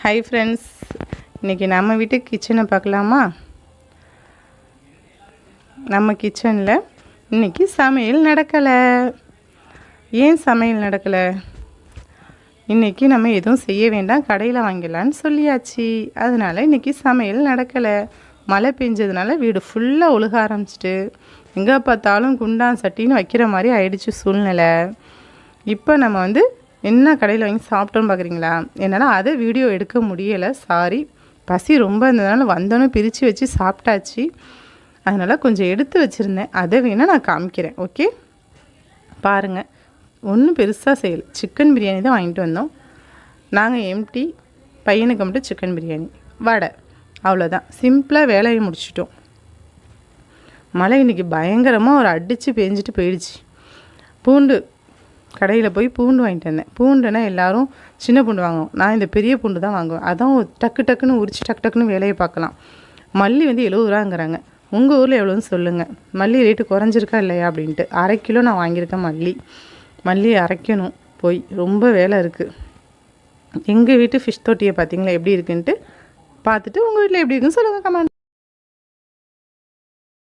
Hi friends, இன்றைக்கி நம்ம வீட்டு கிச்சனை பார்க்கலாமா? நம்ம கிச்சனில் இன்றைக்கி சமையல் நடக்கலை. ஏன் சமையல் நடக்கலை? இன்றைக்கி நம்ம எதுவும் செய்ய வேண்டாம், கடையில் வாங்கிடலான்னு சொல்லியாச்சு. அதனால் இன்றைக்கி சமையல் நடக்கலை. மழை பெஞ்சதுனால வீடு ஃபுல்லாக ஒழுக ஆரம்பிச்சிட்டு எங்கே பார்த்தாலும் குண்டான் சட்டின்னு வைக்கிற மாதிரி ஆயிடுச்சு சூழ்நிலை. இப்போ நம்ம என்ன கடையில் வாங்கி சாப்பிட்டோன்னு பார்க்குறீங்களா? என்னால் அதை வீடியோ எடுக்க முடியலை, சாரி. பசி ரொம்ப இருந்ததுனால வந்தோன்னே பிரித்து வச்சு சாப்பிட்டாச்சு. அதனால் கொஞ்சம் எடுத்து வச்சுருந்தேன், அதை வேணால் நான் காமிக்கிறேன். ஓகே, பாருங்கள். ஒன்றும் பெருசாக செய்யலை, சிக்கன் பிரியாணி தான் வாங்கிட்டு வந்தோம். நாங்கள் எம்டி, பையனுக்கு மட்டும் சிக்கன் பிரியாணி, வடை, அவ்வளோதான். சிம்பிளாக வேலையை முடிச்சிட்டோம். மழை இன்றைக்கி பயங்கரமாக ஒரு அடித்து பேஞ்சிட்டு போயிடுச்சு. பூண்டு கடையில் போய் பூண்டு வாங்கிட்டு வந்தேன். பூண்டுனா எல்லோரும் சின்ன பூண்டு வாங்குவோம், நான் இந்த பெரிய பூண்டு தான் வாங்குவேன். அதான் டக்கு டக்குன்னு உரிச்சு டக்கு டக்குன்னு வேலையை பார்க்கலாம். மல்லி 70 ரூபாங்கிறாங்க. உங்கள் ஊரில் எவ்வளோன்னு சொல்லுங்கள். மல்லி ரேட்டு குறைஞ்சிருக்கா இல்லையா அப்படின்ட்டு. 1/2 கிலோ நான் வாங்கியிருக்கேன் மல்லி அரைக்கணும். போய் ரொம்ப வேலை இருக்குது. எங்கள் வீட்டு ஃபிஷ் தொட்டியை பார்த்தீங்களா எப்படி இருக்குன்ட்டு பார்த்துட்டு உங்கள் வீட்டில் எப்படி இருக்குன்னு சொல்லுங்கள் கமெண்ட்.